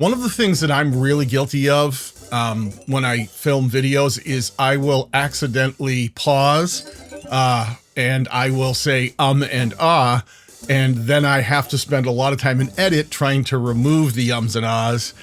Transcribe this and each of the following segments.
One of the things that I'm really guilty of when I film videos is I will accidentally pause and I will say and ah, and then I have to spend a lot of time in edit trying to remove the ums and ahs,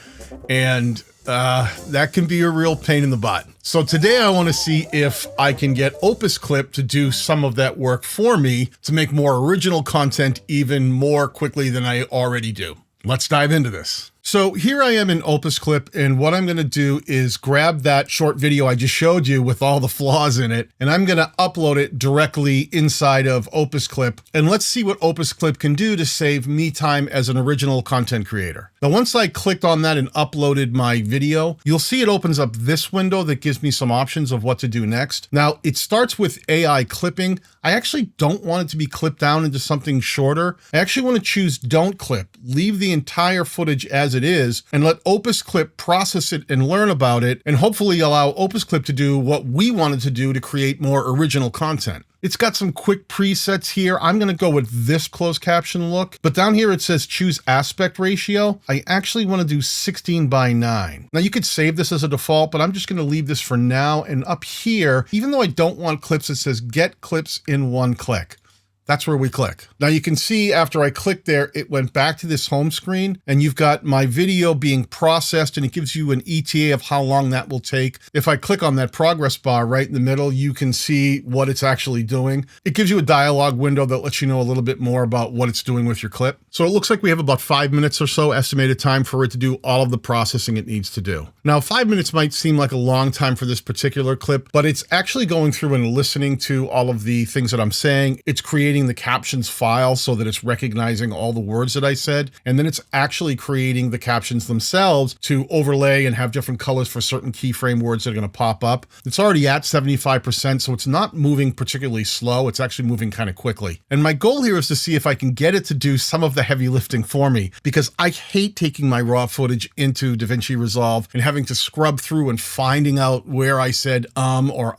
and that can be a real pain in the butt. So today I want to see if I can get OpusClip to do some of that work for me to make more original content even more quickly than I already do. Let's dive into this. So here I am in OpusClip, and what I'm going to do is grab that short video I just showed you with all the flaws in it, and I'm going to upload it directly inside of OpusClip, and let's see what OpusClip can do to save me time as an original content creator. Now, once I clicked on that and uploaded my video, you'll see it opens up this window that gives me some options of what to do next. Now, it starts with AI clipping. I actually don't want it to be clipped down into something shorter. I actually want to choose don't clip, leave the entire footage as it is, and let OpusClip process it and learn about it, and hopefully allow OpusClip to do what we wanted to do to create more original content. It's got some quick presets here. I'm going to go with this closed caption look, but down here it says choose aspect ratio. I actually want to do 16:9. Now you could save this as a default, but I'm just going to leave this for now. And up here, even though I don't want clips, it says get clips in one click. That's where we click. Now you can see after I clicked there, it went back to this home screen, and you've got my video being processed, and it gives you an ETA of how long that will take. If I click on that progress bar right in the middle, you can see what it's actually doing. It gives you a dialog window that lets you know a little bit more about what it's doing with your clip. So it looks like we have about 5 minutes or so estimated time for it to do all of the processing it needs to do. Now 5 minutes might seem like a long time for this particular clip, but it's actually going through and listening to all of the things that I'm saying. It's creating the captions file so that it's recognizing all the words that I said, and then it's actually creating the captions themselves to overlay and have different colors for certain keyframe words that are going to pop up. It's already at 75%, so it's not moving particularly slow. It's actually moving kind of quickly. And my goal here is to see if I can get it to do some of the heavy lifting for me, because I hate taking my raw footage into DaVinci Resolve and having to scrub through and finding out where I said or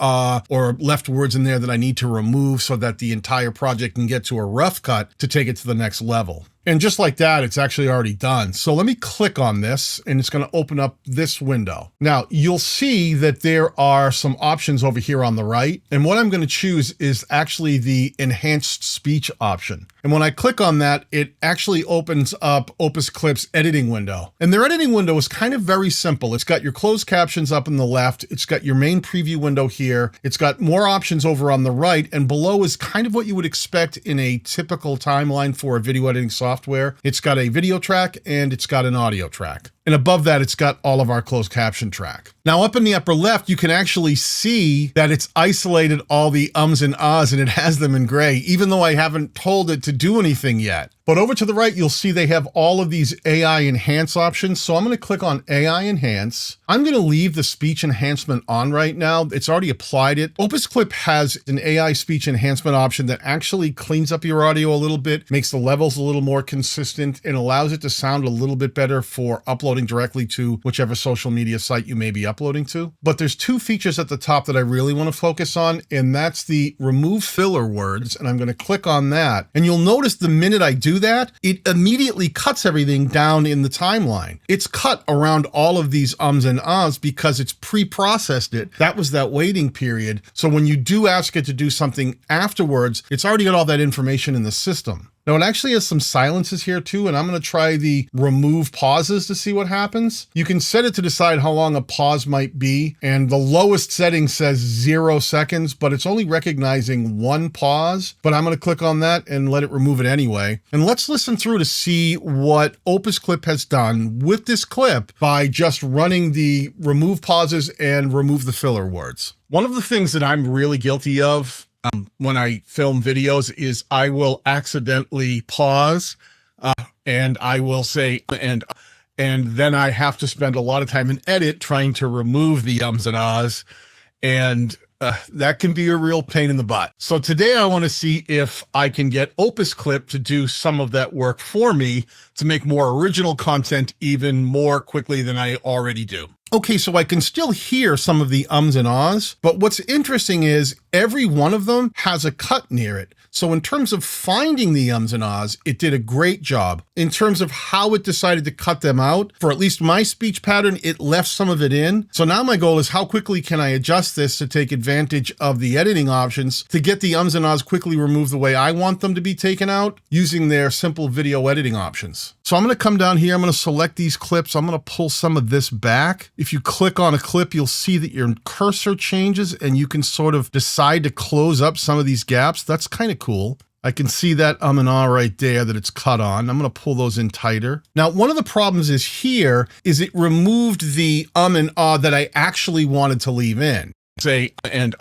or left words in there that I need to remove so that the entire project can get to a rough cut to take it to the next level. And just like that, it's actually already done. So let me click on this, and it's going to open up this window. Now you'll see that there are some options over here on the right. And what I'm going to choose is actually the enhanced speech option. And when I click on that, it actually opens up OpusClip's editing window. And their editing window is kind of very simple. It's got your closed captions up on the left. It's got your main preview window here. It's got more options over on the right, and below is kind of what you would expect in a typical timeline for a video editing software. It's got a video track and it's got an audio track. And above that, it's got all of our closed caption track. Now up in the upper left, you can actually see that it's isolated all the ums and ahs, and it has them in gray, even though I haven't told it to do anything yet. But over to the right, you'll see they have all of these AI enhance options. So I'm going to click on AI enhance. I'm going to leave the speech enhancement on right now. It's already applied it. OpusClip has an AI speech enhancement option that actually cleans up your audio a little bit, makes the levels a little more consistent, and allows it to sound a little bit better for uploading directly to whichever social media site you may be uploading to. But there's two features at the top that I really want to focus on, and that's the remove filler words. And I'm going to click on that. And you'll notice the minute I do that, it immediately cuts everything down in the timeline. It's cut around all of these ums and ahs because it's pre-processed it. That was that waiting period. So when you do ask it to do something afterwards, it's already got all that information in the system. Now it actually has some silences here too, and I'm going to try the remove pauses to see what happens. You can set it to decide how long a pause might be, and the lowest setting says 0 seconds, but it's only recognizing one pause. But I'm going to click on that and let it remove it anyway. And let's listen through to see what OpusClip has done with this clip by just running the remove pauses and remove the filler words. One of the things that I'm really guilty of when I film videos is I will accidentally pause and I will say and then I have to spend a lot of time in edit trying to remove the ums and ahs, and that can be a real pain in the butt. So today I want to see if I can get OpusClip to do some of that work for me to make more original content even more quickly than I already do. Okay, so I can still hear some of the ums and ahs, but what's interesting is every one of them has a cut near it. So in terms of finding the ums and ahs, it did a great job. In terms of how it decided to cut them out, for at least my speech pattern, it left some of it in. So now my goal is how quickly can I adjust this to take advantage of the editing options to get the ums and ahs quickly removed the way I want them to be taken out using their simple video editing options. So I'm going to come down here, I'm going to select these clips, I'm going to pull some of this back. If you click on a clip, you'll see that your cursor changes and you can sort of decide to close up some of these gaps. That's kind of cool. I can see that and ah right there that it's cut on. I'm going to pull those in tighter. Now, one of the problems is here is it removed the and ah that I actually wanted to leave in. Say, and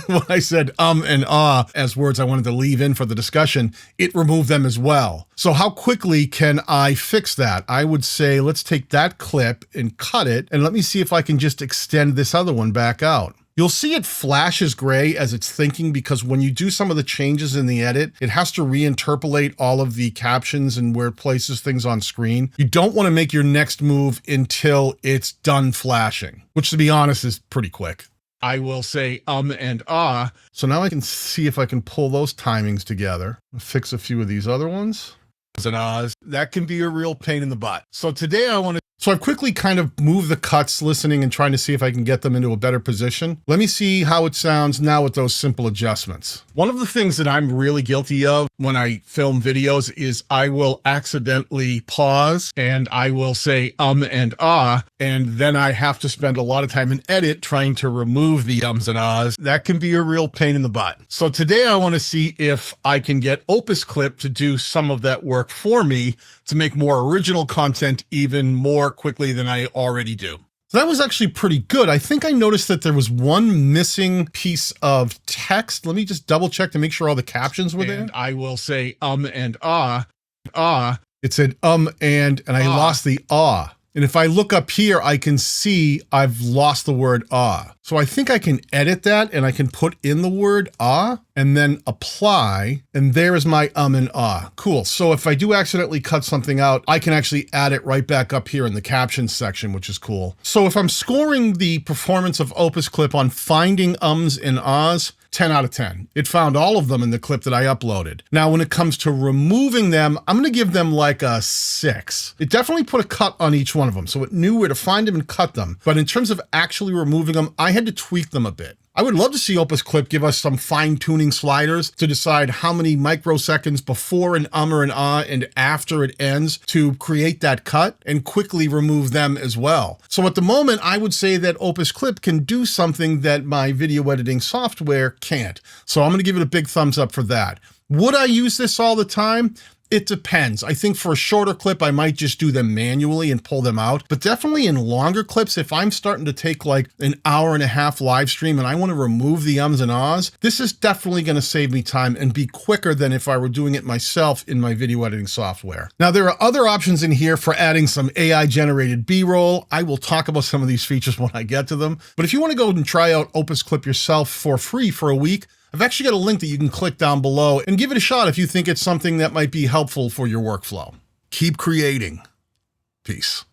when I said and ah as words I wanted to leave in for the discussion, it removed them as well. So how quickly can I fix that? I would say, let's take that clip and cut it. And let me see if I can just extend this other one back out. You'll see it flashes gray as it's thinking because when you do some of the changes in the edit, it has to reinterpolate all of the captions and where it places things on screen. You don't want to make your next move until it's done flashing, which to be honest is pretty quick. I will say and ah. So now I can see if I can pull those timings together. Fix a few of these other ones. And ahs. That can be a real pain in the butt. So today So I've quickly kind of moved the cuts, listening and trying to see if I can get them into a better position. Let me see how it sounds now with those simple adjustments. One of the things that I'm really guilty of when I film videos is I will accidentally pause and I will say and ah, and then I have to spend a lot of time in edit trying to remove the ums and ahs. That can be a real pain in the butt. So today I want to see if I can get OpusClip to do some of that work for me to make more original content even more quickly than I already do. So that was actually pretty good. I think I noticed that there was one missing piece of text. Let me just double check to make sure all the captions were there. And I will say and ah. It said and I lost the ah. And if I look up here, I can see I've lost the word ah. So I think I can edit that and I can put in the word ah and then apply. And there is my and ah. Cool. So if I do accidentally cut something out, I can actually add it right back up here in the captions section, which is cool. So if I'm scoring the performance of OpusClip on finding ums and ahs, 10 out of 10. It found all of them in the clip that I uploaded. Now, when it comes to removing them, I'm going to give them like a 6. It definitely put a cut on each one of them, so it knew where to find them and cut them. But in terms of actually removing them, I had to tweak them a bit. I would love to see OpusClip give us some fine-tuning sliders to decide how many microseconds before an or an ah and after it ends to create that cut and quickly remove them as well. So at the moment, I would say that OpusClip can do something that my video editing software can't. So I'm going to give it a big thumbs up for that. Would I use this all the time? It depends. I think for a shorter clip, I might just do them manually and pull them out. But definitely in longer clips, if I'm starting to take like an hour-and-a-half live stream and I want to remove the ums and ahs, this is definitely going to save me time and be quicker than if I were doing it myself in my video editing software. Now, there are other options in here for adding some AI-generated B-roll. I will talk about some of these features when I get to them. But if you want to go and try out OpusClip yourself for free for a week, I've actually got a link that you can click down below and give it a shot if you think it's something that might be helpful for your workflow. Keep creating. Peace.